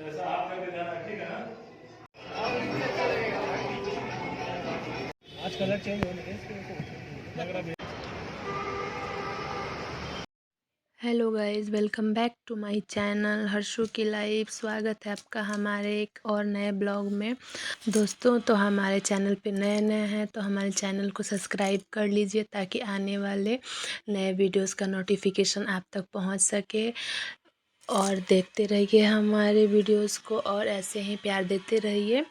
ऐसा आप करके जाना, ठीक है ना? आज कलर चेंज होने के इसकी वजह से लग रहा है। Hello guys, welcome back to my channel Harshu की लाइफ। स्वागत है आपका हमारे एक और नए ब्लॉग में। दोस्तों, तो हमारे चैनल पे नए नए हैं तो हमारे चैनल को सब्सक्राइब कर लीजिए ताकि आने वाले नए वीडियोस का नोटिफिकेशन आप तक पहुंच सके। और देखते रहिए हमारे वीडियोस को और ऐसे ही प्यार देते रहिए।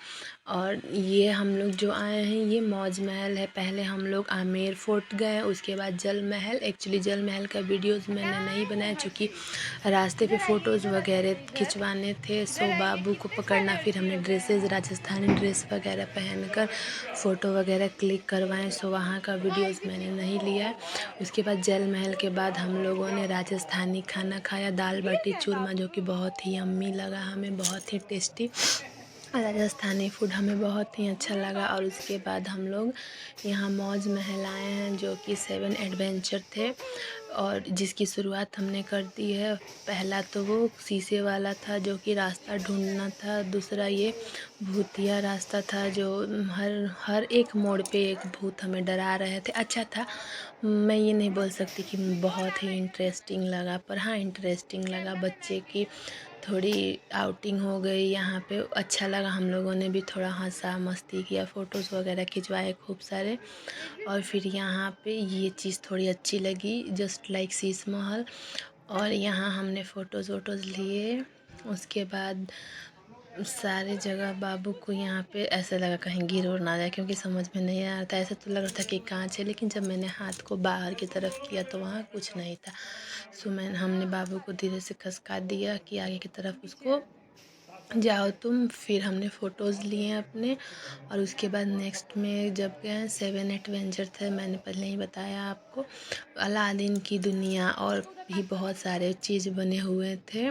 और ये हम लोग जो आए हैं ये मौज महल है। पहले हम लोग आमेर फोर्ट गए, उसके बाद जल महल। एक्चुअली जल महल का वीडियोस मैंने नहीं बनाया क्योंकि रास्ते पे फ़ोटोज़ वगैरह खिंचवाने थे। सो बाबू को पकड़ना, फिर हमने ड्रेसेस राजस्थानी ड्रेस वगैरह पहनकर फ़ोटो वगैरह क्लिक करवाएं। सो वहाँ का वीडियोस मैंने नहीं लिया है। उसके बाद जल महल के बाद हम लोगों ने राजस्थानी खाना खाया, दाल बाटी चूरमा, जो कि बहुत ही यम्मी लगा हमें, बहुत ही टेस्टी। राजस्थानी फूड हमें बहुत ही अच्छा लगा। और उसके बाद हम लोग यहाँ मौज महल आए हैं जो कि 7 एडवेंचर थे और जिसकी शुरुआत हमने कर दी है। पहला तो वो शीशे वाला था जो कि रास्ता ढूंढना था। दूसरा ये भूतिया रास्ता था जो हर हर एक मोड़ पे एक भूत हमें डरा रहे थे। अच्छा था, मैं ये नहीं बोल सकती कि बहुत ही इंटरेस्टिंग लगा, पर हाँ इंटरेस्टिंग लगा। बच्चे की थोड़ी आउटिंग हो गई यहाँ पे, अच्छा लगा। हम लोगों ने भी थोड़ा हंसा मस्ती किया, फ़ोटोज़ वगैरह खिंचवाए खूब सारे। और फिर यहाँ पे ये चीज़ थोड़ी अच्छी लगी, जस्ट लाइक शीश महल। और यहाँ हमने फ़ोटोज़ वोटोज़ लिए। उसके बाद सारे जगह बाबू को यहाँ पे ऐसा लगा कहीं गिर और ना जाए, क्योंकि समझ में नहीं आ रहा था। ऐसा तो लग रहा था कि कांच है, लेकिन जब मैंने हाथ को बाहर की तरफ किया तो वहाँ कुछ नहीं था। सो हमने बाबू को धीरे से खसका दिया कि आगे की तरफ उसको जाओ तुम। फिर हमने फ़ोटोज़ लिए अपने। और उसके बाद नेक्स्ट में जब गए 7 एडवेंचर थे, मैंने पहले ही बताया आपको। अलादीन की दुनिया और भी बहुत सारे चीज़ बने हुए थे।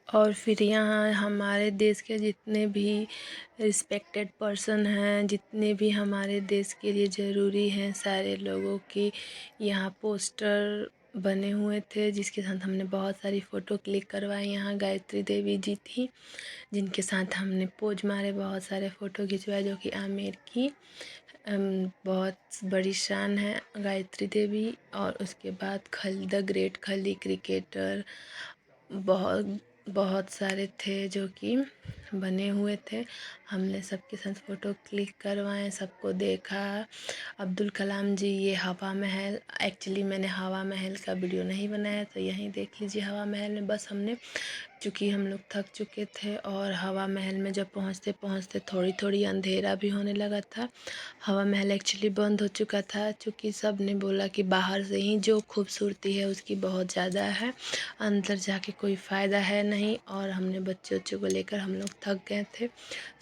और फिर यहाँ हमारे देश के जितने भी रिस्पेक्टेड पर्सन हैं, जितने भी हमारे देश के लिए ज़रूरी हैं, सारे लोगों की यहाँ पोस्टर बने हुए थे, जिसके साथ हमने बहुत सारी फ़ोटो क्लिक करवाई। यहाँ गायत्री देवी जी थी जिनके साथ हमने पोज मारे, बहुत सारे फ़ोटो खिंचवाए, जो कि आमेर की बहुत बड़ी शान है गायत्री देवी। और उसके बाद खल द ग्रेट खली क्रिकेटर, बहुत बहुत सारे थे जो कि बने हुए थे। हमने सबके साथ फ़ोटो क्लिक करवाए, सबको देखा। अब्दुल कलाम जी, ये हवा महल। एक्चुअली मैंने हवा महल का वीडियो नहीं बनाया, तो यहीं देख लीजिए। हवा महल में बस हमने, चूँकि हम लोग थक चुके थे और हवा महल में जब पहुँचते पहुँचते थोड़ी थोड़ी अंधेरा भी होने लगा था। हवा महल एक्चुअली बंद हो चुका था, चूँकि सब ने बोला कि बाहर से ही जो खूबसूरती है उसकी बहुत ज़्यादा है, अंदर जाके कोई फ़ायदा है नहीं। और हमने बच्चे बच्चों को लेकर हम लोग थक गए थे।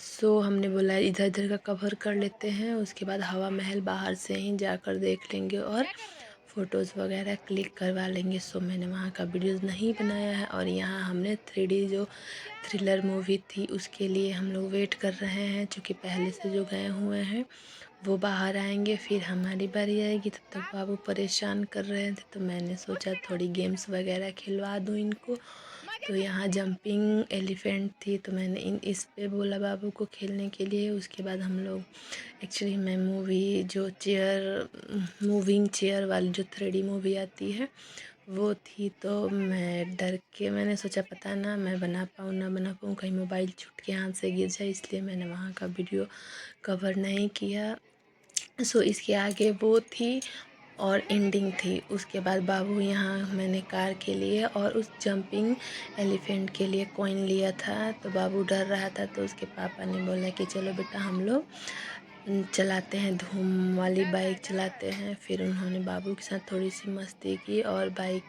सो हमने बोला इधर इधर का कवर कर लेते हैं, उसके बाद हवा महल बाहर से ही जाकर देख लेंगे और फ़ोटोज़ वगैरह क्लिक करवा लेंगे। सो मैंने वहाँ का वीडियोज़ नहीं बनाया है। और यहाँ हमने 3D जो थ्रिलर मूवी थी उसके लिए हम लोग वेट कर रहे हैं, क्योंकि पहले से जो गए हुए हैं वो बाहर आएंगे, फिर हमारी बारी आएगी। तब तक बाबू परेशान कर रहे थे, तो मैंने सोचा थोड़ी गेम्स वगैरह खिलवा दूँ इनको। तो यहाँ जंपिंग एलिफेंट थी, तो मैंने इस पे बोला बाबू को खेलने के लिए। उसके बाद हम लोग, एक्चुअली मैं मूवी जो मूविंग चेयर वाली जो 3D मूवी आती है वो थी, तो मैं डर के मैंने सोचा पता ना मैं बना पाऊँ ना बना पाऊँ, कहीं मोबाइल छूट के हाथ से गिर जाए, इसलिए मैंने वहाँ का वीडियो कवर नहीं किया। सो इसके आगे वो थी और एंडिंग थी। उसके बाद बाबू यहाँ मैंने कार के लिए और उस जंपिंग एलिफेंट के लिए कॉइन लिया था। तो बाबू डर रहा था, तो उसके पापा ने बोला कि चलो बेटा हम लोग चलाते हैं, धूम वाली बाइक चलाते हैं। फिर उन्होंने बाबू के साथ थोड़ी सी मस्ती की और बाइक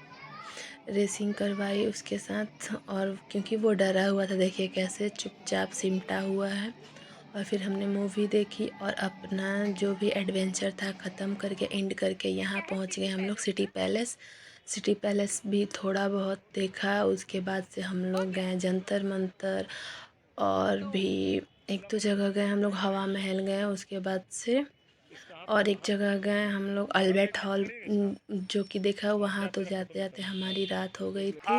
रेसिंग करवाई उसके साथ। और क्योंकि वो डरा हुआ था, देखिए कैसे चुपचाप सिमटा हुआ है। और फिर हमने मूवी देखी और अपना जो भी एडवेंचर था ख़त्म करके एंड करके यहाँ पहुँच गए हम लोग सिटी पैलेस। सिटी पैलेस भी थोड़ा बहुत देखा। उसके बाद से हम लोग गए जंतर मंतर और भी एक दो जगह गए हम लोग, हवा महल गए। उसके बाद से और एक जगह गए हम लोग अल्बर्ट हॉल, जो कि देखा वहाँ तो जाते जाते हमारी रात हो गई थी।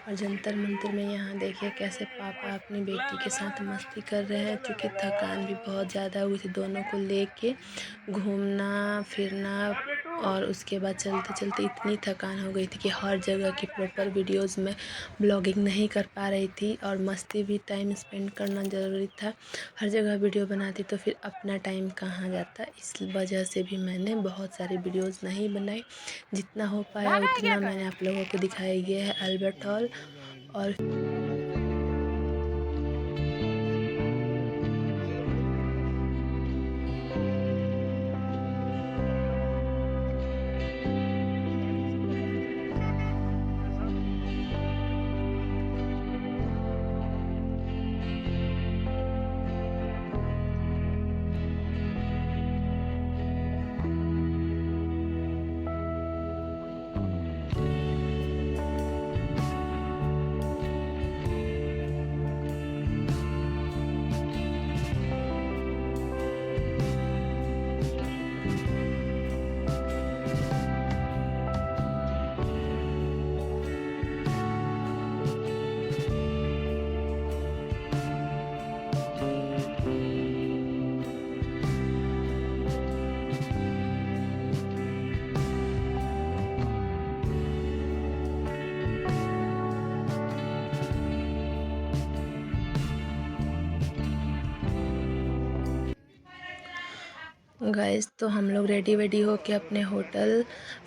और जंतर मंतर में यहाँ देखिए कैसे पापा अपनी बेटी के साथ मस्ती कर रहे हैं, क्योंकि थकान भी बहुत ज़्यादा हुई थी दोनों को लेके घूमना फिरना। और उसके बाद चलते चलते इतनी थकान हो गई थी कि हर जगह की प्रॉपर वीडियोस में ब्लॉगिंग नहीं कर पा रही थी। और मस्ती भी टाइम स्पेंड करना ज़रूरी था, हर जगह वीडियो बनाती तो फिर अपना टाइम कहाँ जाता। इस वजह से भी मैंने बहुत सारी वीडियोस नहीं बनाई, जितना हो पाया उतना मैंने आप लोगों को दिखाया। ये है अल्बर्ट हॉल। और गाइस तो हम लोग रेडी वेडी होके अपने होटल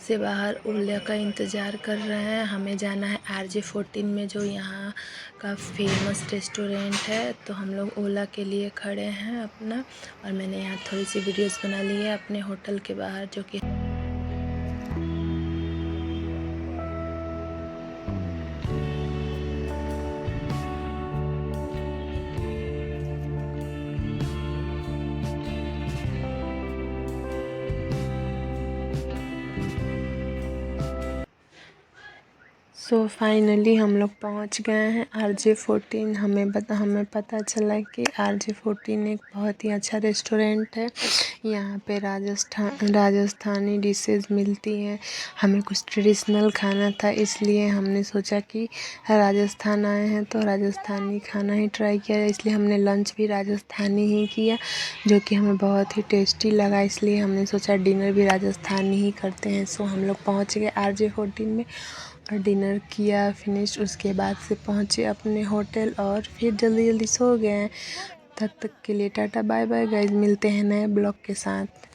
से बाहर ओला का इंतज़ार कर रहे हैं। हमें जाना है RJ14 में, जो यहाँ का फेमस रेस्टोरेंट है। तो हम लोग ओला के लिए खड़े हैं अपना। और मैंने यहाँ थोड़ी सी वीडियोस बना ली है अपने होटल के बाहर, जो कि सो फाइनली हम लोग पहुंच गए हैं RJ14। हमें पता चला कि RJ14 एक बहुत ही अच्छा रेस्टोरेंट है। यहाँ पे राजस्थानी डिशेस मिलती हैं। हमें कुछ ट्रेडिशनल खाना था, इसलिए हमने सोचा कि राजस्थान आए हैं तो राजस्थानी खाना ही ट्राई किया है। इसलिए हमने लंच भी राजस्थानी ही किया, जो कि हमें बहुत ही टेस्टी लगा। इसलिए हमने सोचा डिनर भी राजस्थानी ही करते हैं। सो हम लोग पहुँच गए RJ14 में और डिनर किया फिनिश। उसके बाद से पहुँचे अपने होटल और फिर जल्दी जल्दी सो गए। तब तक के लिए टाटा बाय बाय गाइस, मिलते हैं नए ब्लॉग के साथ।